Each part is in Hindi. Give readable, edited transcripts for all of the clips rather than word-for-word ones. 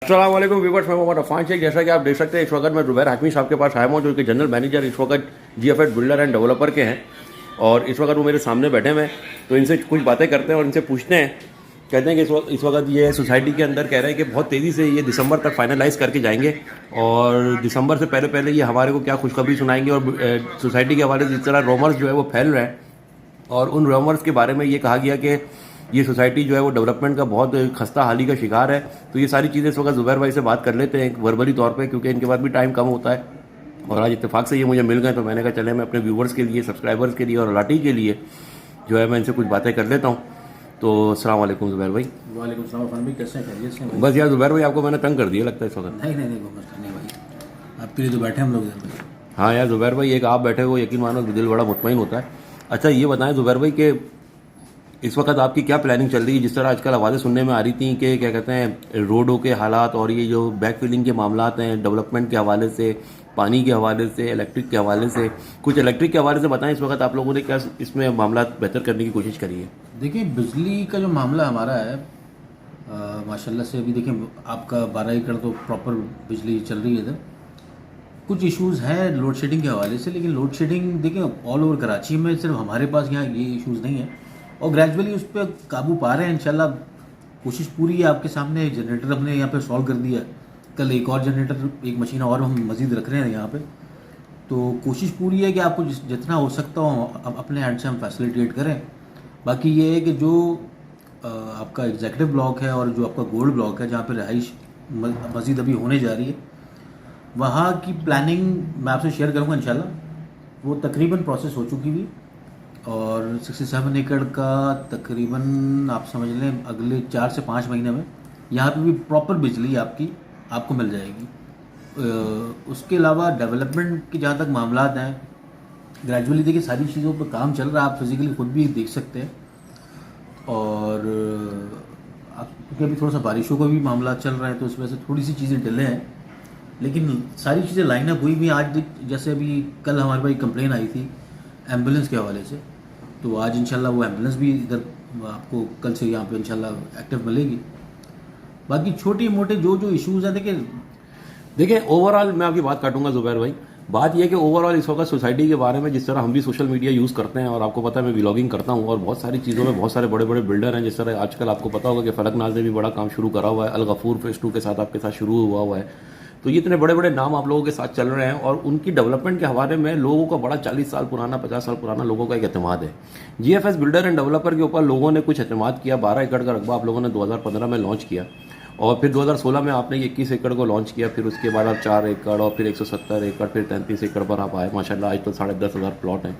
अस्सलाम वालेकुम व्यूअर्स, मैं मोहम्मद अफान शेख। जैसा कि आप देख सकते हैं इस वक्त मैं ज़ुबैर हाकमी साहब के पास आया हूँ, जो कि जनरल मैनेजर इस वक्त GFS बिल्डर एंड डेवलपर के हैं। और इस वक्त वो मेरे सामने बैठे हुए हैं, तो इनसे कुछ बातें करते हैं और इनसे पूछते हैं। कहते हैं कि इस वक्त ये सोसाइटी के अंदर कह रहे हैं कि बहुत तेज़ी से ये दिसंबर तक फाइनलाइज़ करके जाएंगे और दिसंबर से पहले पहले ये हमारे को क्या खुशखबरी सुनाएंगे। और सोसाइटी के हवाले से जिस तरह रोमर्स जो है वो फैल रहे हैं, और उन रोमर्स के बारे में ये कहा गया कि ये सोसाइटी जो है वो डेवलपमेंट का बहुत खस्ता हाली का शिकार है। तो ये सारी चीज़ें इस वक्त ज़ुबैर भाई से बात कर लेते हैं वर्बली तौर पे, क्योंकि इनके पास भी टाइम कम होता है और आज इत्तेफाक से ये मुझे मिल गए। तो मैंने कहा चले मैं अपने व्यूवर्स के लिए, सब्सक्राइबर्स के लिए और अलाटी के लिए जो है मैं इनसे कुछ बातें कर लेता हूँ। तो अस्सलाम वालेकुम ज़ुबैर भाई। वालेकुम सलाम फरमी, कैसे हैं? खैरियत से? बस यार ज़ुबैर भाई, आपको मैंने तंग कर दिया लगता है इस वक्त। नहीं भाई, आपके लिए तो बैठे हम लोग। हाँ यार ज़ुबैर भाई, एक आप बैठे हो यकीन मानो दिल बड़ा मुतमईन होता है। अच्छा ये बताएं ज़ुबैर भाई कि इस वक्त आपकी क्या प्लानिंग चल रही है? जिस तरह आजकल आवाज़ें सुनने में आ रही थी कि क्या कहते हैं रोडों के हालात और ये जो बैक फिलिंग के मामलात हैं डेवलपमेंट के हवाले से, पानी के हवाले से, इलेक्ट्रिक के हवाले से, कुछ इलेक्ट्रिक के हवाले से बताएं इस वक्त आप लोगों ने क्या इसमें मामला बेहतर करने की कोशिश करी है? देखिए, बिजली का जो मामला हमारा है माशाल्लाह से अभी देखिए आपका 12 एकड़ तो प्रॉपर बिजली चल रही है इधर। कुछ इश्यूज़ हैं लोड शेडिंग के हवाले से, लेकिन लोड शेडिंग देखिए ऑल ओवर कराची में, सिर्फ हमारे पास यहाँ ये इश्यूज़ नहीं है और ग्रेजुअली उस पर काबू पा रहे हैं इंशाल्लाह। कोशिश पूरी है, आपके सामने जनरेटर हमने यहाँ पे सॉल्व कर दिया। कल एक और जनरेटर, एक मशीन और हम मज़ीद रख रहे हैं यहाँ पे। तो कोशिश पूरी है कि आपको जितना हो सकता हो अपने एंड से हम फैसिलिटेट करें। बाकी ये है कि जो आपका एग्जीक्यूटिव ब्लॉक है और जो आपका गोल्ड ब्लॉक है, जहाँ पे रहाइश मज़ीद अभी होने जा रही है, वहाँ की प्लानिंग मैं आपसे शेयर करूँगा इंशाल्लाह। वो तकरीबन प्रोसेस हो चुकी हुई और 67 एकड़ का तकरीबन आप समझ लें अगले 4 से 5 महीने में यहाँ पे भी प्रॉपर बिजली आपको मिल जाएगी। उसके अलावा डेवलपमेंट के जहाँ तक मामलात हैं, ग्रेजुअली देखिए सारी चीज़ों पर काम चल रहा है, आप फिजिकली खुद भी देख सकते हैं। और क्योंकि अभी थोड़ा सा बारिशों का भी मामला चल रहा है तो उस वजह से थोड़ी सी चीज़ें डिले हैं, लेकिन सारी चीज़ें लाइन अप हुई भी। आज जैसे अभी कल हमारे पास कंप्लेन आई थी एम्बुलेंस के हवाले से, तो आज इंशाल्लाह वो एम्बुलेंस भी इधर आपको कल से यहाँ पे इंशाल्लाह एक्टिव मिलेगी। बाकी छोटे मोटे जो इश्यूज़ हैं देखिए ओवरऑल मैं आपकी बात काटूंगा ज़ुबैर भाई। बात यह कि ओवरऑल इस वक्त सोसाइटी के बारे में जिस तरह हम भी सोशल मीडिया यूज़ करते हैं और आपको पता है मैं व्लॉगिंग करता हूं और बहुत सारी चीज़ों में बहुत सारे बड़े बड़े बिल्डर हैं। जिस तरह आजकल आपको पता होगा कि फलकनाज ने भी बड़ा काम शुरू करा हुआ है, अल-गफूर फेज़ 2 के साथ आपके साथ शुरू हुआ है। तो ये इतने बड़े बड़े नाम आप लोगों के साथ चल रहे हैं और उनकी डेवलपमेंट के हवाले में लोगों का बड़ा 40 साल पुराना 50 साल पुराना लोगों का एक एतमाद है। GFS बिल्डर एंड डेवलपर के ऊपर लोगों ने कुछ एतमाद किया। 12 एकड़ का रकबा आप लोगों ने 2015 में लॉन्च किया और फिर 2016 में आपने 21 एकड़ को लॉन्च किया। फिर उसके बाद आप 4 एकड़ और फिर 170 एकड़, फिर 33 एकड़ पर आप आए। माशाल्लाह आज तो 10,500 प्लॉट हैं।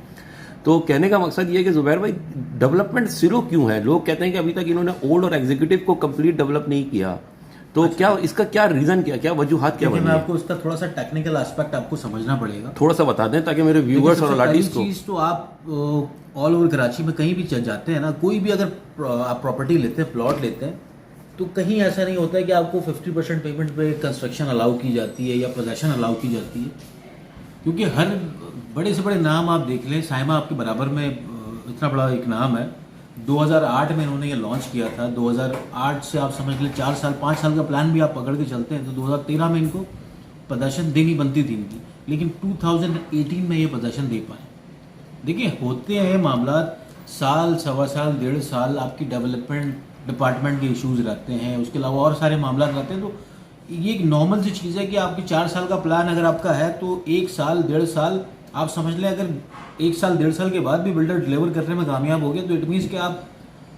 तो कहने का मकसद ये है कि ज़ुबैर भाई डेवलपमेंट स्लो क्यों है? लोग कहते हैं कि अभी तक इन्होंने ओल्ड और एग्जीक्यूटिव को कंप्लीट डेवलप नहीं किया। तो क्या इसका क्या रीजन, क्या वजूहात क्या बनी? मैं आपको इसका थोड़ा सा टेक्निकल एस्पेक्ट आपको समझना पड़ेगा, थोड़ा सा बता दें ताकि मेरे व्यूअर्स और अलाटीज को। चीज़ तो आप ऑल ओवर कराची में कहीं भी चल जाते हैं ना, कोई भी अगर आप प्रॉपर्टी लेते हैं, प्लॉट लेते हैं, तो कहीं ऐसा नहीं होता है कि आपको 50% पेमेंट पे कंस्ट्रक्शन अलाउ की जाती है या पोजेशन अलाउ की जाती है। क्योंकि हर बड़े से बड़े नाम आप देख लें, साइमा आपके बराबर में इतना बड़ा एक नाम है। 2008 में इन्होंने ये लॉन्च किया था। 2008 से आप समझ लें 4 साल 5 साल का प्लान भी आप पकड़ के चलते हैं तो 2013 में इनको पोजेशन देनी बनती थी इनकी, लेकिन 2018 में ये पोजेशन दे पाए। देखिए होते हैं मामला साल, सवा साल, 1.5 साल आपकी डेवलपमेंट डिपार्टमेंट के इश्यूज रहते हैं, उसके अलावा और सारे मामला रहते हैं। तो ये एक नॉर्मल सी चीज़ है कि आपकी 4 साल का प्लान अगर आपका है तो 1 साल 1.5 साल आप समझ लें, अगर 1 साल 1.5 साल के बाद भी बिल्डर डिलीवर करने में कामयाब हो गया तो इट मीन्स कि आप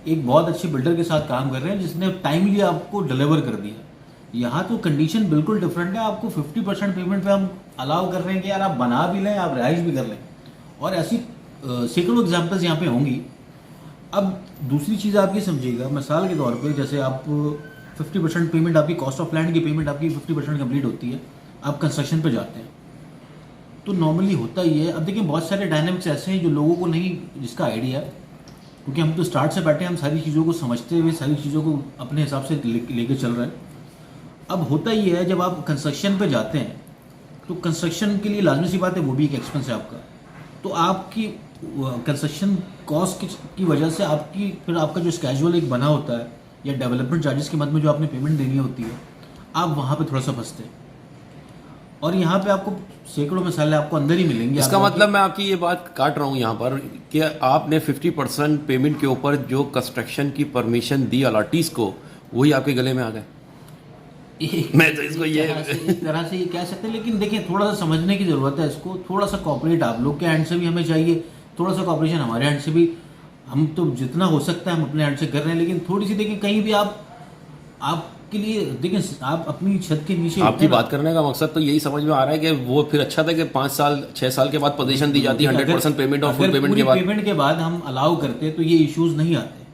एक बहुत अच्छे बिल्डर के साथ काम कर रहे हैं जिसने टाइमली आपको डिलीवर कर दिया। यहाँ तो कंडीशन बिल्कुल डिफरेंट है। आपको 50% पेमेंट पे हम अलाउ कर रहे हैं कि यार आप बना भी लें, आप रहाइश भी कर लें, और ऐसी सैकड़ों एग्जाम्पल्स यहाँ पे होंगी। अब दूसरी चीज़ आप ये समझिएगा, मिसाल के तौर पे जैसे आप 50% पेमेंट आपकी कॉस्ट ऑफ लैंड की पेमेंट आपकी 50% कंप्लीट होती है, आप कंस्ट्रक्शन पे जाते हैं तो नॉर्मली होता ही है। अब देखिए बहुत सारे डायनामिक्स ऐसे हैं जो लोगों को नहीं, जिसका आइडिया है, क्योंकि हम तो स्टार्ट से बैठे हैं, हम सारी चीज़ों को समझते हुए सारी चीज़ों को अपने हिसाब से लेके चल रहे हैं। अब होता ही है जब आप कंस्ट्रक्शन पे जाते हैं तो कंस्ट्रक्शन के लिए लाजमी सी बात है वो भी एक एक्सपेंस है आपका। तो आपकी कंस्ट्रक्शन कॉस्ट की वजह से आपकी फिर आपका जो स्केड्यूल एक बना होता है या डेवलपमेंट चार्जेस के मद में जो आपने पेमेंट देनी होती है, आप वहाँ पे थोड़ा सा फंसते हैं। और यहाँ पे आपको सैकड़ों मिसालें आपको अंदर ही मिलेंगी। इसका मतलब मैं आपकी ये बात काट रहा हूँ यहाँ पर कि आपने 50% पेमेंट के ऊपर जो कंस्ट्रक्शन की परमिशन दी अलॉटीज को, वही आपके गले में आ गए। मैं तो इसको इस तरह से ये कह सकते हैं, लेकिन देखिए थोड़ा सा समझने की ज़रूरत है इसको। थोड़ा सा कॉपरेट आप लोग के एंड से भी हमें चाहिए, थोड़ा सा कॉपरेशन हमारे एंड से भी। हम तो जितना हो सकता है हम अपने एंड से कर रहे हैं, लेकिन थोड़ी सी देखिए कहीं भी आपके लिए देखिए आप अपनी छत के नीचे आपकी बात करने का मकसद तो यही समझ में आ रहा है कि वो फिर अच्छा था कि 5 साल 6 साल के बाद पोजीशन दी जाती है 100% पेमेंट और फुल पेमेंट के बाद। पेमेंट के बाद हम अलाउ करते तो ये इश्यूज नहीं आते।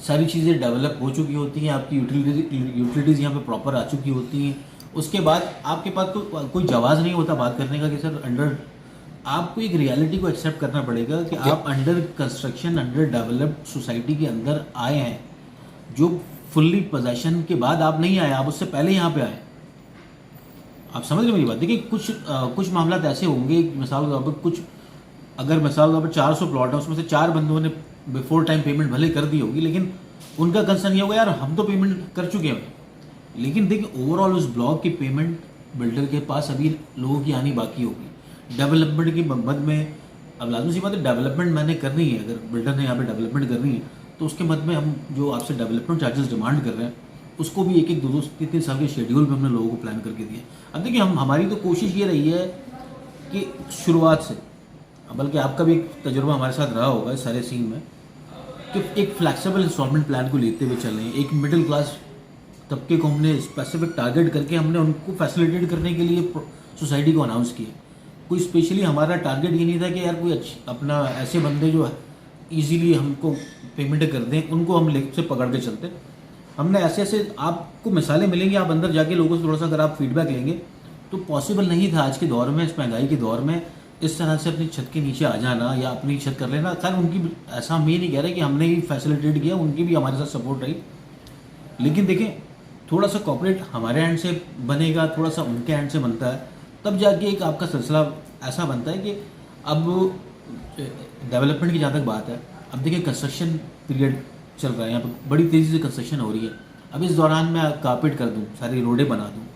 सारी चीज़ें डेवलप हो चुकी होती हैं, आपकी यूटिलिटीज़ यहाँ पे प्रॉपर आ चुकी होती हैं। उसके बाद आपके पास तो कोई जवाब नहीं होता बात करने का कि सर अंडर, आपको एक रियलिटी को एक्सेप्ट करना पड़ेगा कि आप under construction, under developed society के अंदर आए हैं। जो फुल्ली पोजेशन के बाद आप नहीं आए, आप उससे पहले यहाँ पे आए। आप समझ रहे मेरी बात? देखिए कुछ मामला ऐसे होंगे, मिसाल के तौर पर कुछ, अगर मिसाल के तौर पर 400 प्लॉट है, उसमें से 4 बंदों ने बिफोर टाइम पेमेंट भले कर दी होगी, लेकिन उनका कंसर्न ये होगा यार हम तो पेमेंट कर चुके हैं। लेकिन देखिए ओवरऑल उस ब्लॉक की पेमेंट बिल्डर के पास अभी लोगों की आनी बाकी होगी। डेवलपमेंट की मद में, अब लाजमी सी बात है डेवलपमेंट मैंने करनी है, अगर बिल्डर ने यहाँ पे डेवलपमेंट करनी है तो उसके मद में हम जो आपसे डेवलपमेंट चार्जेस डिमांड कर रहे हैं उसको भी 1-1, 2-2, 3-3 साल के शेड्यूल में हमने लोगों को प्लान करके दिया। अब देखिए हमारी तो कोशिश ये रही है कि शुरुआत से, बल्कि आपका भी एक तजुर्बा हमारे साथ रहा होगा इस सारे सीन में, कि एक फ्लैक्सिबल इंस्टॉलमेंट प्लान को लेते हुए चलें। एक मिडिल क्लास तबके को हमने स्पेसिफिक टारगेट करके हमने उनको फैसिलिटेट करने के लिए सोसाइटी को अनाउंस किया। कोई स्पेशली हमारा टारगेट ये नहीं था कि यार कोई अपना ऐसे बंदे जो इजीली हमको पेमेंट कर दें उनको हम लेग से पकड़ के चलते। हमने ऐसे आपको मिसालें मिलेंगी, आप अंदर जाके लोगों से थोड़ा सा अगर आप फीडबैक लेंगे तो पॉसिबल नहीं था आज के दौर में, इस महंगाई के दौर में इस तरह से अपनी छत के नीचे आ जाना या अपनी छत कर लेना। खैर उनकी, ऐसा हम ये नहीं कह रहे कि हमने ही फैसिलिटेट किया, उनकी भी हमारे साथ सपोर्ट रही। लेकिन देखें थोड़ा सा कॉर्पोरेट हमारे एंड से बनेगा, थोड़ा सा उनके एंड से बनता है, तब जाके एक आपका सिलसिला ऐसा बनता है कि अब डेवलपमेंट की जहाँ तक बात है, अब देखिए कंस्ट्रक्शन पीरियड चल रहा है, यहाँ पर बड़ी तेज़ी से कंस्ट्रक्शन हो रही है। अब इस दौरान मैं कारपेट कर दूँ, सारी रोडें बना दूँ,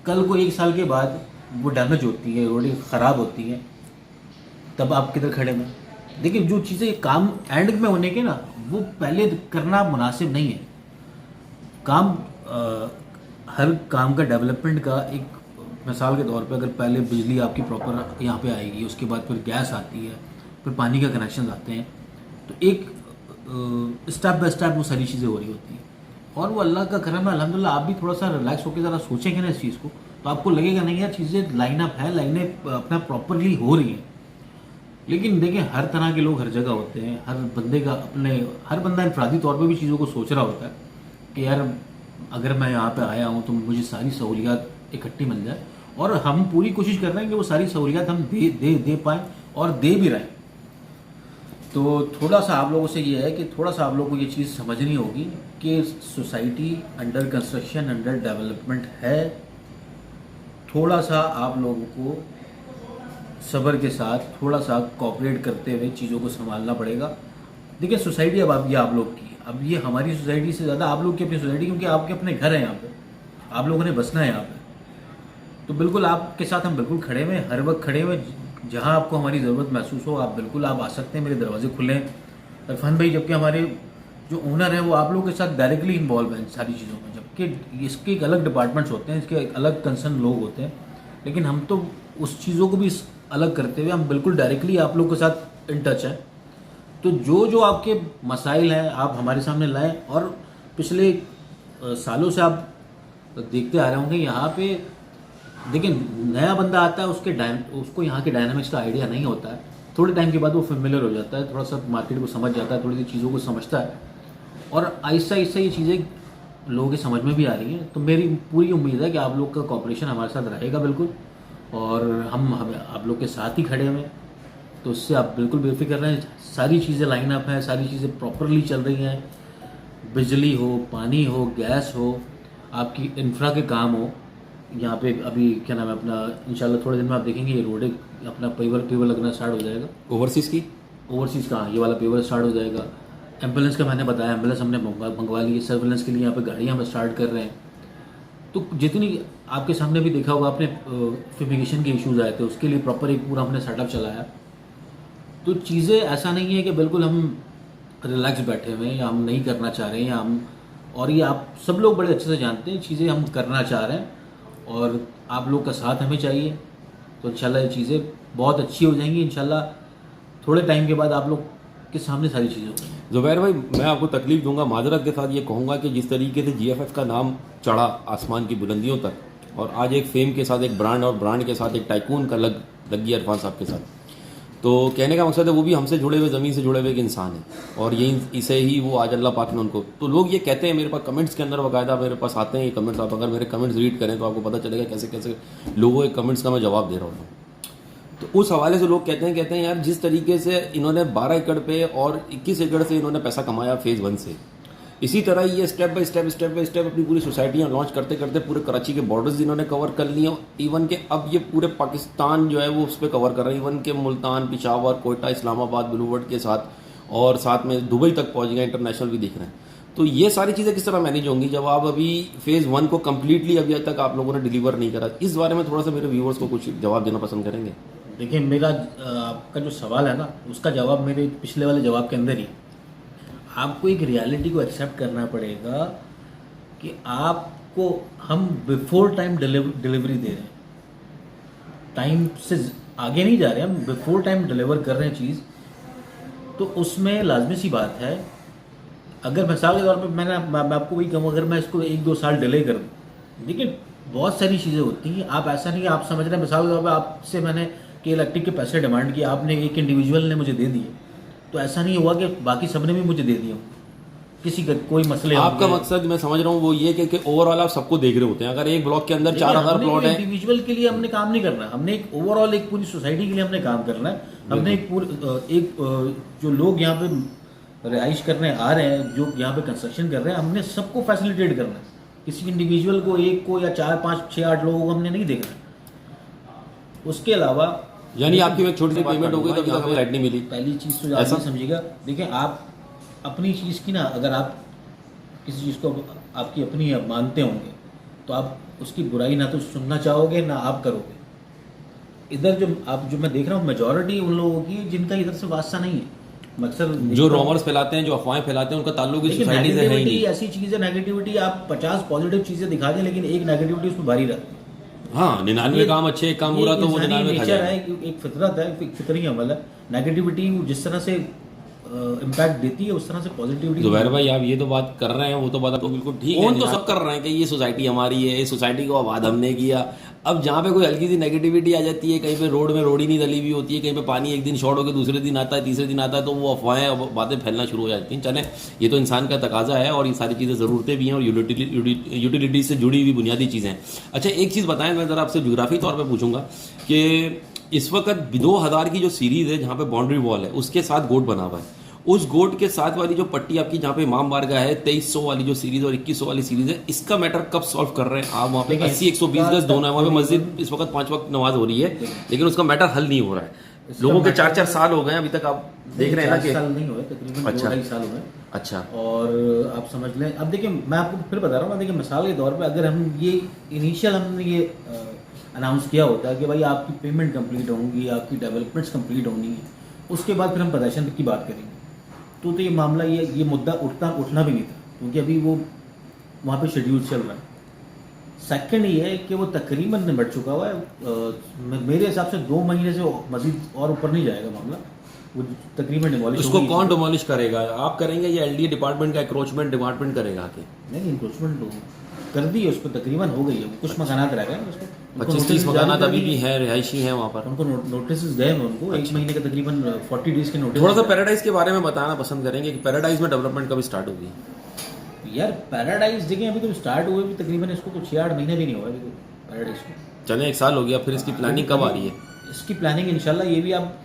कल को 1 साल के बाद वो डैमेज होती है, रोडें ख़राब होती हैं, तब आप किधर खड़े में? देखिए जो चीज़ें काम एंड में होने के ना, वो पहले करना मुनासिब नहीं है। काम हर काम का डेवलपमेंट का एक मिसाल के तौर पे, अगर पहले बिजली आपकी प्रॉपर यहाँ पे आएगी, उसके बाद फिर गैस आती है, फिर पानी का कनेक्शन आते हैं, तो एक स्टेप बाय स्टेप वो सारी चीज़ें हो रही होती हैं। और वो अल्लाह का करम है, अल्हम्दुलिल्लाह। आप भी थोड़ा सा रिलैक्स होकर ज़रा सोचेंगे ना इस चीज़ को, तो आपको लगेगा नहीं यार चीज़ें लाइन अप है, लाइनें अपना प्रॉपरली हो रही हैं। लेकिन देखिए हर तरह के लोग हर जगह होते हैं, हर बंदा इनफरादी तौर पे भी चीज़ों को सोच रहा होता है कि यार अगर मैं यहाँ पे आया हूँ तो मुझे सारी सहूलियात इकट्ठी मिल जाए, और हम पूरी कोशिश कर रहे हैं कि वो सारी सहूलियात हम दे पाएँ और दे भी रहे हैं। तो थोड़ा सा आप लोगों से ये है कि थोड़ा सा आप लोगों को ये चीज़ समझनी होगी कि society under construction, under development है। थोड़ा सा आप लोगों को सब्र के साथ, थोड़ा सा कोऑपरेट करते हुए चीज़ों को संभालना पड़ेगा। देखिए सोसाइटी अब आप लोग की, अब ये हमारी सोसाइटी से ज़्यादा आप लोग की अपनी सोसाइटी, क्योंकि आपके अपने घर हैं यहाँ पे, आप लोगों ने बसना है यहाँ पे। तो बिल्कुल आपके साथ हम बिल्कुल खड़े हुए, हर वक्त खड़े हुए। जहाँ आपको हमारी ज़रूरत महसूस हो आप बिल्कुल आप आ सकते हैं, मेरे दरवाजे खुले हैं। इरफान भाई जबकि हमारे जो ओनर हैं वो आप लोगों के साथ डायरेक्टली इन्वॉल्व हैं सारी चीज़ों में, जबकि इसके एक अलग डिपार्टमेंट्स होते हैं, इसके अलग कंसर्न लोग होते हैं। लेकिन हम तो उस चीज़ों को भी अलग करते हुए हम बिल्कुल डायरेक्टली आप लोग के साथ इन टच हैं। तो जो आपके मसाइल हैं आप हमारे सामने लाएं। और पिछले सालों से आप देखते आ रहे होंगे यहाँ पे, देखिए नया बंदा आता है, उसको यहाँ के डायनामिक्स का आइडिया नहीं होता है। थोड़े टाइम के बाद वो फेमिलियर हो जाता है, थोड़ा सा मार्केट को समझ जाता है, थोड़ी सी चीज़ों को समझता है, और आहिस्ता आहिस्ता ये चीज़ें लोगों के समझ में भी आ रही हैं। तो मेरी पूरी उम्मीद है कि आप लोग का कॉपरेशन हमारे साथ रहेगा बिल्कुल, और हम आप लोग के साथ ही खड़े हुए। तो उससे आप बिल्कुल बेफिक्र रहें, सारी चीज़ें लाइन अप हैं, सारी चीज़ें प्रॉपरली चल रही हैं। बिजली हो, पानी हो, गैस हो, आपकी इंफ्रा के काम हो। यहाँ पे अभी क्या नाम है अपना, इंशाल्लाह थोड़े दिन में आप देखेंगे ये रोड अपना पेवर लगना स्टार्ट हो जाएगा। ओवरसीज़ का ये वाला पेवर स्टार्ट हो जाएगा। एम्बुलेंस का मैंने बताया, एम्बुलेंस हमने मंगवा ली है। सर्विलेंस के लिए यहाँ पे गाड़ियाँ हम स्टार्ट कर रहे हैं। तो जितनी आपके सामने भी देखा होगा आपने, फिमिगेशन के इश्यूज आए थे, उसके लिए प्रॉपर एक पूरा हमने सेटअप चलाया। तो चीज़ें ऐसा नहीं है कि बिल्कुल हम रिलैक्स बैठे हुए हैं या हम नहीं करना चाह रहे हैं, या हम, और ये आप सब लोग बड़े अच्छे से जानते हैं, चीज़ें हम करना चाह रहे हैं और आप लोग का साथ हमें चाहिए। तो इंशाल्लाह ये चीज़ें बहुत अच्छी हो जाएंगी। इंशाल्लाह थोड़े टाइम के बाद आप लोग के सामने सारी चीज़ें होंगी। जुबैर भाई, मैं आपको तकलीफ दूंगा, माजरत के साथ ये कहूँगा कि जिस तरीके से GFF का नाम चढ़ा आसमान की बुलंदियों तक, और आज एक फेम के साथ एक ब्रांड, और ब्रांड के साथ एक टाइकून का लग गया इरफान साहब के साथ, तो कहने का मकसद है वो भी हमसे जुड़े हुए, ज़मीन से जुड़े हुए एक इंसान है, और यही इसे ही वो आज अल्लाह पाक ने उनको, तो लोग ये कहते हैं, मेरे पास कमेंट्स के अंदर बाकायदा मेरे पास आते हैं ये कमेंट्स, आप अगर मेरे कमेंट्स रीड करें तो आपको पता चलेगा कैसे कैसे लोगों के कमेंट्स का मैं जवाब दे रहा हूँ। तो उस हवाले से लोग कहते हैं यार, जिस तरीके से इन्होंने 12 एकड़ पे और 21 एकड़ से इन्होंने पैसा कमाया फेज़ 1 से, इसी तरह ये स्टेप बाय स्टेप अपनी पूरी सोसाइटियाँ लॉन्च करते करते पूरे कराची के बॉर्डर्स इन्होंने कवर कर लिए, इवन के अब ये पूरे पाकिस्तान जो है वो उस पर कवर कर रहे हैं, इवन के मुल्तान, पिशावर, कोयटा, इस्लामाबाद, ब्लूवर्ड के साथ, और साथ में दुबई तक पहुँच गए, इंटरनेशनल भी दिख रहे हैं। तो ये सारी चीज़ें किस तरह मैनेज होंगी जब आप अभी फेज़ 1 को कम्प्लीटली अभी तक आप लोगों ने डिलीवर नहीं करा? इस बारे में थोड़ा सा मेरे व्यूअर्स को कुछ जवाब देना पसंद करेंगे। देखिए, मेरा आपका जो सवाल है ना, उसका जवाब मेरे पिछले वाले जवाब के अंदर ही। आपको एक रियलिटी को एक्सेप्ट करना पड़ेगा कि आपको हम बिफोर टाइम डिलीवरी दे रहे हैं, टाइम से आगे नहीं जा रहे हैं, हम बिफोर टाइम डिलीवर कर रहे हैं चीज़। तो उसमें लाजमी सी बात है, अगर मिसाल के तौर पर मैं आपको वही कहूँ, अगर मैं इसको 1-2 साल डिले कर दूँ, देखिए बहुत सारी चीज़ें होती हैं। आप ऐसा नहीं, आप समझ रहे हैं मिसाल के तौर पर आपसे मैंने कि इलेक्ट्रिक के पैसे डिमांड किए, आपने एक इंडिविजुअल ने मुझे दे दिए, तो ऐसा नहीं हुआ कि बाकी सबने भी मुझे दे दिया, किसी का कोई मसले। आपका मकसद मैं समझ रहा हूँ वो ये कि ओवरऑल आप सबको देख रहे होते हैं। अगर एक ब्लॉक के अंदर 4000 प्लॉट है, इंडिविजुअल के लिए हमने काम नहीं करना, हमने एक ओवरऑल एक पूरी सोसाइटी के लिए हमने काम करना है। हमने एक जो लोग यहाँ पे रिहाइश करने आ रहे हैं, जो यहाँ पे कंस्ट्रक्शन कर रहे हैं, हमने सबको फैसिलिटेट करना है। किसी इंडिविजुअल को, एक को या 4, 5, 6, 8 लोगों को हमने नहीं देखना। उसके अलावा यानी आपकी एक छोटी सी पेमेंट हो गई तो अभी तक लाइट नहीं मिली। पहली चीज़ तो ऐसा समझिएगा, देखिए आप अपनी चीज़ की ना, अगर आप किसी चीज़ को आपकी अपनी मानते होंगे तो आप उसकी बुराई ना तो सुनना चाहोगे ना आप करोगे। इधर जो मैं देख रहा हूँ, मेजॉरिटी उन लोगों की जिनका इधर से वास्ता नहीं है, मकसद जो रॉमर्स फैलाते हैं, जो अफवाहें फैलाते हैं, उनका ताल्लुक इस सोसाइटी से है ही नहीं। ऐसी चीज़ है, नेगेटिविटी आप 50 पॉजिटिव चीज़ें दिखा दें, लेकिन एक नेगेटिविटी उसमें भारी रहती है। हाँ, 99 काम अच्छे, एक काम बुरा, तो वो 99 नेचर है, एक फितरत है, एक फितरी अमल है। नेगेटिविटी जिस तरह से इम्पैक्ट देती है, उस तरह से पॉजिटिविटी। जुबैर भाई, आप ये तो बात कर रहे हैं, वो तो बात आपको बिल्कुल ठीक है, तो सब कर रहे हैं कि ये सोसाइटी हमारी है, इस सोसाइटी को आबाद हमने किया। अब जहाँ पे कोई हल्की सी नेगेटिविटी आ जाती है, कहीं पे रोड में रोड ही नहीं डली हुई होती है, कहीं पे पानी एक दिन शॉर्ट होकर दूसरे दिन आता है, तीसरे दिन आता है, तो वो अफवाहें बातें फैलना शुरू हो जाती हैं। चलें, ये तो इंसान का तकाजा है, और ये सारी चीज़ें ज़रूरतें भी हैं और यूटिलिटी से जुड़ी हुई बुनियादी चीज़ें हैं। अच्छा, एक चीज़ बताएं, मैं ज़रा आपसे ज्योग्राफी तौर पर पूछूंगा कि इस वक्त 2000 की जो सीरीज़ है जहाँ पे बाउंड्री वॉल है, उसके साथ गोट बना हुआ है, उस गोट के साथ वाली जो पट्टी आपकी जहाँ पे इमाम बारगाह है, 2300 वाली जो सीरीज और 2100 वाली सीरीज है, इसका मैटर कब सॉल्व कर रहे हैं आप? वहाँ पे 80-120 गज दोनों है, वहाँ पे मस्जिद इस वक्त 5 वक्त नमाज हो रही है, लेकिन उसका मैटर हल नहीं हो रहा है। लोगों के 4-4 साल हो गए अभी तक, आप देख रहे हैं ना कि साल नहीं हुए, तकरीबन 2-2.5 साल हुए। अच्छा, और आप समझ लें, अब देखिए मैं आपको फिर बता रहा हूँ, देखिए मिसाल के तौर पर अगर हम ये इनिशियल हमने ये अनाउंस किया होता कि भाई आपकी पेमेंट कंप्लीट होंगी, आपकी डेवलपमेंट्स कंप्लीट होनी है, उसके बाद फिर हम पोजेशन की बात करेंगे, तो ये मामला ये मुद्दा उठना भी नहीं था, क्योंकि अभी वो वहाँ पे शेड्यूल चल रहा है। सेकंड ये है कि वो तकरीबन निपट चुका हुआ है, मेरे हिसाब से 2 महीने से मजीद और ऊपर नहीं जाएगा मामला, वो तकरीबन डिमोलिश। उसको कौन डिमोलिश करेगा? आप करेंगे या एलडीए डिपार्टमेंट का एंक्रोचमेंट डिपार्टमेंट करेगा आके? नहीं, एंक्रोचमेंट कर दी है, उस पर तकरीबन हो गई है, कुछ मकानात रह गए, 25-30 मकानात अभी भी हैं, रिहायशी हैं वहाँ पर, उनको नोटिस गए हैं उनको। 1 महीने का तकरीबन 40 डेज के नोटिस। थोड़ा सा पैराडाइज के बारे में बताना पसंद करेंगे कि पैराडाइज में डेवलपमेंट कब स्टार्ट होगी? यार पैराडाइज देखिए, अभी तो स्टार्ट हुए भी तकरीबन इसको तो 6-8 महीने भी नहीं हुआ अभी तो पैराडाइज को। चलें, 1 साल हो गया, फिर इसकी प्लानिंग कब आ रही है? इसकी प्लानिंग इंशाल्लाह ये भी आप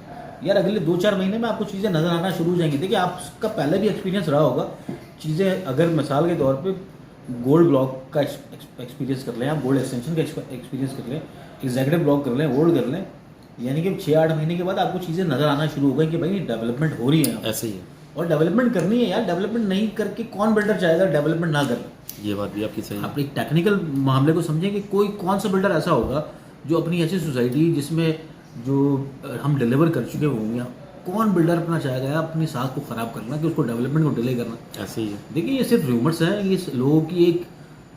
यार अगले 2-4 महीने में आपको चीज़ें नज़र आना शुरू हो जाएंगी। देखिए, आपका पहले भी एक्सपीरियंस रहा होगा चीज़ें, अगर मिसाल के तौर पे गोल्ड ब्लॉक का एक्सपीरियंस कर लें, आप गोल्ड एक्सटेंशन का एक्सपीरियंस कर लें, एग्जीक्यूटिव ब्लॉक कर लें, ओल्ड कर लें, यानी कि 6-8 महीने के बाद आपको चीज़ें नज़र आना शुरू हो गई कि भाई डेवलपमेंट हो रही है। ऐसे ही है, और डेवलपमेंट करनी है यार, डेवलपमेंट नहीं करके कौन बिल्डर चाहेगा डेवलपमेंट ना करना। ये बात भी आपकी सही है। आप एक टेक्निकल मामले को समझें कि कोई कौन सा बिल्डर ऐसा होगा जो अपनी ऐसी सोसाइटी जिसमें जो हम डिलीवर कर चुके होंगे, कौन बिल्डर अपना चाहेगा यार अपनी साख को ख़राब करना कि उसको डेवलपमेंट को डिले करना। ऐसे ही है। देखिए ये सिर्फ रूमर्स हैं, ये लोगों की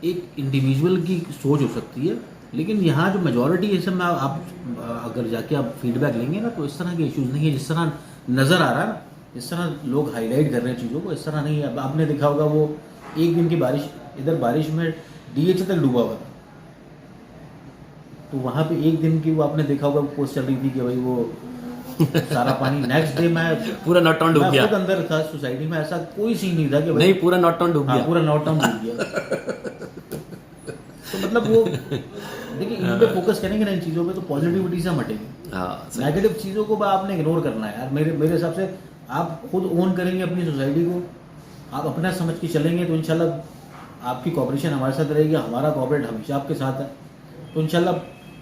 एक इंडिविजुअल की सोच हो सकती है, लेकिन यहाँ जो मेजॉरिटी है सब में आप अगर जाके आप फीडबैक लेंगे ना तो इस तरह के इश्यूज़ नहीं है जिस तरह नज़र आ रहा है ना, इस तरह लोग हाईलाइट कर रहे हैं चीज़ों को, इस तरह नहीं है। अब आपने देखा होगा वो एक दिन की बारिश, इधर बारिश में DH तक डूबा हुआ था, तो वहाँ पे एक दिन की वो आपने देखा होगा पोस्ट चल रही थी कि भाई वो सारा पानी नेक्स्ट डे मैं पूरा नॉट टाउन डूब मैं गया। खुद अंदर था सोसाइटी में, ऐसा कोई सीन नहीं था कि भाई नहीं, पूरा नॉट टाउन डूब हाँ, गया। पूरा नॉट टाउन डूब गया। तो मतलब वो देखिए इन पे फोकस करेंगे ना इन चीज़ों पे तो पॉजिटिविटी से हम हटेंगे। हाँ, सही। नेगेटिव चीज़ों को आपने इग्नोर करना है यार। मेरे हिसाब से आप खुद ओन करेंगे अपनी सोसाइटी को, आप अपना समझ के चलेंगे तो इंशाल्लाह आपकी कॉपरेशन हमारे साथ रहेगी, हमारा कॉपरेट हमेशा आपके साथ है, तो इंशाल्लाह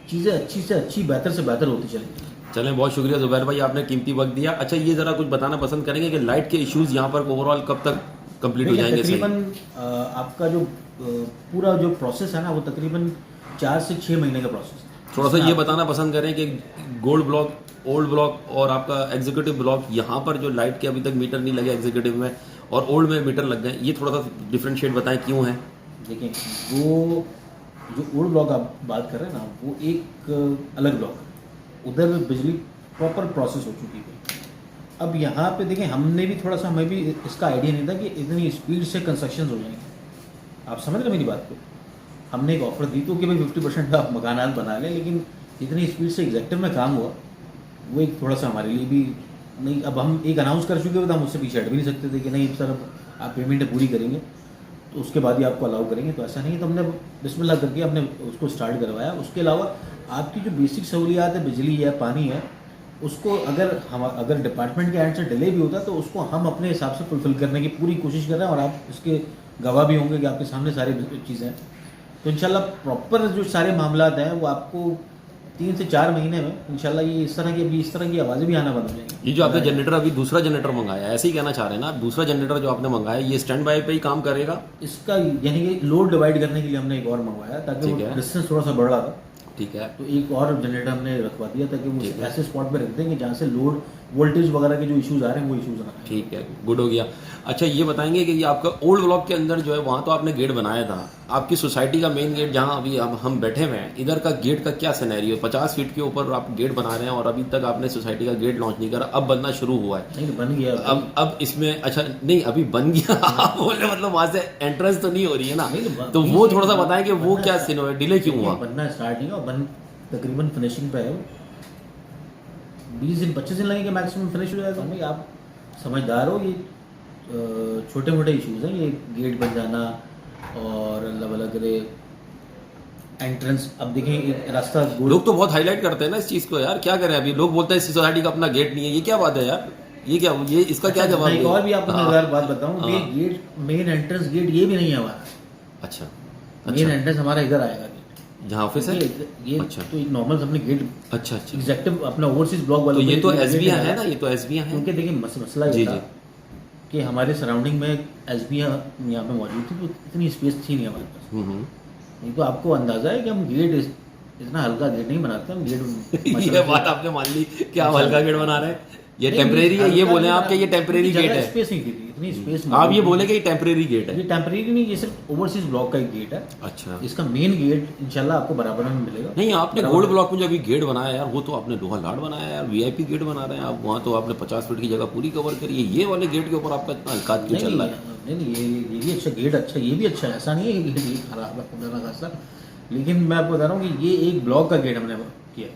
चीज़ें अच्छी से अच्छी, बेहतर से बेहतर होती चलेंगी। चलें, बहुत शुक्रिया जुबैर भाई, आपने कीमती वक्त दिया। अच्छा, ये ज़रा कुछ बताना पसंद करेंगे कि लाइट के इश्यूज़ यहाँ पर ओवरऑल कब तक कंप्लीट हो जाएंगे? तकरीबन आपका जो पूरा जो प्रोसेस है ना वो तकरीबन 4 से 6 महीने का प्रोसेस है। थोड़ा सा ये बताना पसंद करें कि गोल्ड ब्लॉक, ओल्ड ब्लॉक और आपका एग्जीक्यूटिव ब्लॉक, यहाँ पर जो लाइट के अभी तक मीटर नहीं लगे एग्जीक्यूटिव में और ओल्ड में मीटर लग गए, ये थोड़ा सा डिफ्रेंशिएट बताएं क्यों है? देखिए वो जो ओल्ड ब्लॉक आप बात कर रहे हैं ना वो एक अलग ब्लॉक है, उधर बिजली प्रॉपर प्रोसेस हो चुकी है। अब यहाँ पे देखें हमने भी थोड़ा सा, हमें भी इसका आइडिया नहीं था कि इतनी स्पीड से कंस्ट्रक्शन हो जाएंगे। आप समझ रहे मेरी बात को? हमने एक ऑफर दी तो कि भाई 50% आप मकानात बना लें, लेकिन इतनी स्पीड से एग्जेक्टिव में काम हुआ वो एक थोड़ा सा हमारे लिए भी नहीं। अब हम एक अनाउंस कर चुके थे, हम उससे पीछे हट भी नहीं सकते थे कि नहीं सर अब आप पेमेंट पूरी करेंगे तो उसके बाद ही आपको अलाउ करेंगे, तो ऐसा नहीं है। तो हमने बिस्मिल्लाह करके हमने उसको स्टार्ट करवाया। उसके अलावा आपकी जो बेसिक सहूलियात है, बिजली है, पानी है, उसको अगर डिपार्टमेंट के एंड से डिले भी होता है तो उसको हम अपने हिसाब से फुलफिल करने की पूरी कोशिश कर रहे हैं और आप इसके गवाह भी होंगे कि आपके सामने सारी चीज़ें हैं। तो इंशाल्लाह प्रॉपर जो सारे मामलात हैं वो आपको 3 से 4 महीने में इंशाल्लाह ये इस तरह की आवाज़ें भी आना बंद हो जाएंगी। ये जो आपने जनरेटर अभी दूसरा जनरेटर मंगाया, ऐसे ही कहना चाह रहे हैं ना आप? दूसरा जनरेटर जो आपने मंगाया ये स्टैंड बाय पे ही काम करेगा? इसका यानी कि लोड डिवाइड करने के लिए हमने एक और मंगवाया ताकि वो डिस्टेंस थोड़ा सा बढ़ रहा था। ठीक है। तो एक और जनरेटर हमने रखवा दिया ताकि वो ऐसे स्पॉट पे रख देंगे जहाँ से लोड वोल्टेज वगैरह के जो इश्यूज आ रहे हैं वो इश्यूज ना आए। ठीक है, गुड हो गया। अच्छा, ये बताएंगे कि ये आपका ओल्ड ब्लॉक के अंदर जो है वहाँ तो आपने गेट बनाया था, आपकी सोसाइटी का मेन गेट जहाँ अभी हम बैठे हुए हैं, इधर का गेट का क्या सिनेरियो? 50 फीट के ऊपर आप गेट बना रहे हैं और अभी तक आपने सोसाइटी का गेट लॉन्च नहीं करा, अब बनना शुरू हुआ है। नहीं बन गया अब इसमें अच्छा नहीं अभी बन गया आप बोले मतलब वहाँ से एंट्रेंस तो नहीं हो रही है ना? तो वो थोड़ा सा बताएं कि वो क्या सीन है, डिले क्यों हुआ? बनना स्टार्ट नहीं हुआ, तकरीबन फिनिशिंग पे है वो। 20 दिन 25 दिन लगेंगे मैक्सिमम फिनिश हो जाएगा। भाई आप समझदार हो, ये छोटे मोटे इश्यूज हैं, ये गेट बन जाना और अल्लाह भला करे एंट्रेंस। अब देखें एक रास्ता लोग तो बहुत हाईलाइट करते हैं ना इस चीज़ को यार, क्या करें? अभी लोग बोलते हैं सोसाइटी का अपना गेट नहीं है, ये क्या बात है यार? ये क्या, ये इसका क्या जवाब? एक और भी आपको मजेदार बात बताऊं, ये गेट मेन एंट्रेंस गेट ये भी नहीं है हमारा। अच्छा, मेन एंट्रेंस हमारा इधर आएगा जहाँ ऑफिस है ये। अच्छा, तो एक नॉर्मल हमने गेट अच्छा एग्जैक्टिव अपना ओवरसीज ब्लॉक वाला, तो ये तो एसबीआई है ना? ये तो एसबीआई है। क्योंकि देखिए मसला ये था कि हमारे सराउंडिंग में एसबीआई यहाँ पे मौजूद थी तो इतनी स्पेस थी नहीं हमारे पास। नहीं तो आपको अंदाजा है कि हम गेट इतना हल्का गेट नहीं बनाते, हम गेट ये बात आपने मान ली कि आप हल्का गेट बना रहे हैं, ये टेम्परेरी है, ये बोले आप कि ये टेम्परेरी गेट है। स्पेस नहीं थी, इतनी स्पेस आप ये बोले कि ये टेम्परेरी गेट है? ये टेम्परेरी नहीं, ये सिर्फ ओवरसीज ब्लॉक का एक गेट है। अच्छा, इसका मेन गेट इंशाल्लाह आपको बराबर में मिलेगा। नहीं आपने गोल्ड ब्लॉक में जो अभी गेट बनाया यार, वो तो आपने लोहा लाट बनाया यार, वीआईपी गेट बना रहे हैं आप, वहाँ तो आपने 50 फीट की जगह पूरी कवर करी है। ये वाले गेट के ऊपर आपका इतना हल्का क्यों चल रहा है? नहीं ये भी अच्छा गेट, अच्छा ये भी अच्छा है, ऐसा नहीं है कि गेट ये खराब है खुदा ना खासा। लेकिन मैं आपको बता रहा हूँ कि ये एक ब्लॉक का गेट हमने किया,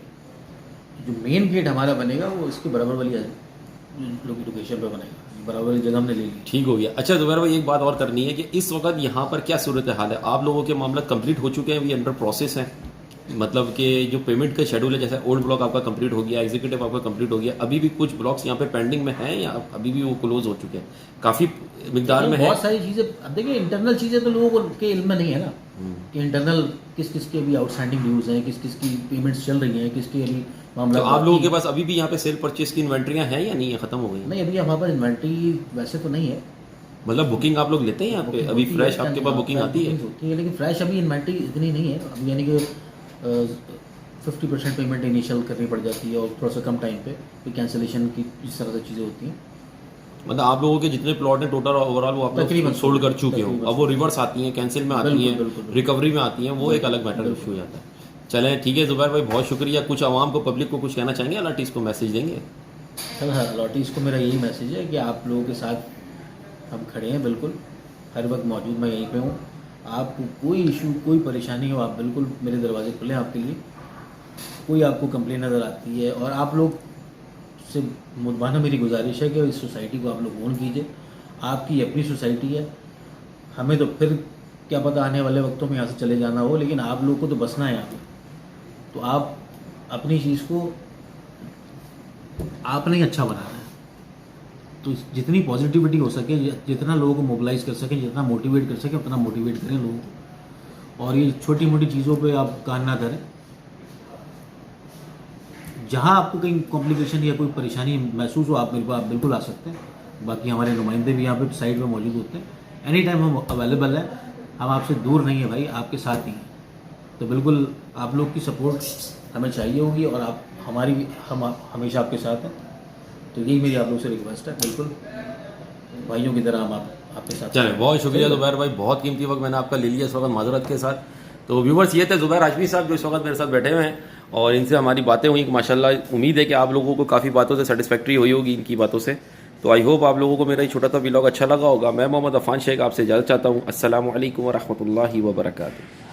जो मेन गेट हमारा बनेगा वो इसके बराबर वाली लोकेशन पे बनेगा, बराबर वाली जगह हमने ले ली। ठीक हो गया। अच्छा जुबैर भाई, एक बात और करनी है कि इस वक्त यहाँ पर क्या सूरत हाल है? आप लोगों के मामला कंप्लीट हो चुके हैं, अभी अंडर प्रोसेस है? मतलब कि जो पेमेंट का शेड्यूल है, जैसे ओल्ड ब्लॉक आपका कंप्लीट हो गया, एग्जीक्यूटिव आपका कंप्लीट हो गया, अभी भी कुछ ब्लॉक्स यहाँ पे पेंडिंग में हैं या अभी भी वो क्लोज हो चुके हैं? काफ़ी मिकदार में है बहुत सारी चीज़ें। अब देखिए इंटरनल चीज़ें तो लोगों के इल्म में नहीं है ना कि इंटरनल किस किस के अभी आउटस्टैंडिंग ड्यूज हैं, किस किस की पेमेंट्स चल रही हैं, किसकी अभी मामला। तो आप लोगों के पास अभी भी यहाँ पे सेल परचेज की इन्वेंट्रियाँ हैं या नहीं है, ख़त्म हो गई? नहीं, अभी हमारे पास इन्वेंट्री वैसे तो नहीं है, मतलब बुकिंग आप लोग लेते हैं यहाँ पे? अभी फ्रेश आपके पास बुकिंग आती है? होती है, लेकिन फ्रेश अभी इन्वेंट्री इतनी नहीं है अभी, यानी कि 50% पेमेंट इनिशियल करनी पड़ जाती है और थोड़ा सा कम टाइम पे फिर कैंसिलेशन की इस तरह से चीज़ें होती हैं। मतलब आप लोगों के जितने प्लॉट हैं टोटल ओवरऑल वो आप लोग तकरीबन सोल्ड कर चुके हो, तकरीबन। अब वो रिवर्स आती हैं, कैंसिल में आती बिल्कुल, हैं, बिल्कुल, बिल्कुल। रिकवरी में आती हैं, वो एक अलग मैटर इशू हो जाता है। चलें ठीक है ज़ुबैर भाई, बहुत शुक्रिया। कुछ आवाम को, पब्लिक को कुछ कहना चाहेंगे? अलाटीज़ को मैसेज देंगे? सर हाँ, अलॉटीज़ को मेरा यही मैसेज है कि आप लोगों के साथ हम खड़े हैं, बिल्कुल हर वक्त मौजूद, मैं यहीं पे हूँ। आपको कोई इशू, कोई परेशानी हो, आप बिल्कुल मेरे दरवाजे खुले हैं आपके लिए। कोई आपको कंप्लेन नज़र आती है और आप लोग से मुद्दाना मेरी गुजारिश है कि इस सोसाइटी को आप लोग ओन कीजिए। आपकी अपनी सोसाइटी है, हमें तो फिर क्या पता आने वाले वक्तों में यहाँ से चले जाना हो, लेकिन आप लोग को तो बसना है यहाँ पे। तो आप अपनी चीज़ को आपने ही अच्छा बनाना है। तो जितनी पॉजिटिविटी हो सके, जितना लोगों को मोबिलाइज कर सके, जितना मोटिवेट कर सके, उतना मोटिवेट करें लोगों को। और ये छोटी मोटी चीज़ों पे आप कान ना करें। जहाँ आपको कहीं कॉम्प्लिकेशन या कोई परेशानी महसूस हो, आप मेरे को आप बिल्कुल आ सकते हैं। बाकी हमारे नुमाइंदे भी यहाँ पे साइड में मौजूद होते हैं। एनी टाइम हम अवेलेबल हैं, हम आपसे दूर नहीं है भाई, आपके साथ ही हैं। तो बिल्कुल आप लोग की सपोर्ट हमें चाहिए होगी और आप हमारी, हम हमेशा आपके साथ हैं। तो यही मेरी आप लोग से रिक्वेस्ट है, बिल्कुल भाइयों की तरह हम आपके साथ। चलें, बहुत शुक्रिया ज़ुबैर भाई, बहुत कीमती वक्त मैंने आपका ले लिया इस वक्त माजरत के साथ। तो व्यूवर्स, ये थे ज़ुबैर हाशमी साहब जो इस वक्त मेरे साथ बैठे हुए हैं और इनसे हमारी बातें हुई माशाल्लाह। उम्मीद है कि आप लोगों को काफ़ी बातों से सेटिस्फैक्ट्री हुई होगी इनकी बातों से। तो आई होप आप लोगों को मेरा ये छोटा सा व्लॉग अच्छा लगा होगा। मैं मोहम्मद अफान शेख आपसे इजाज़त चाहता हूँ। अस्सलामु अलैकुम व रहमतुल्लाहि व बरकातुहू।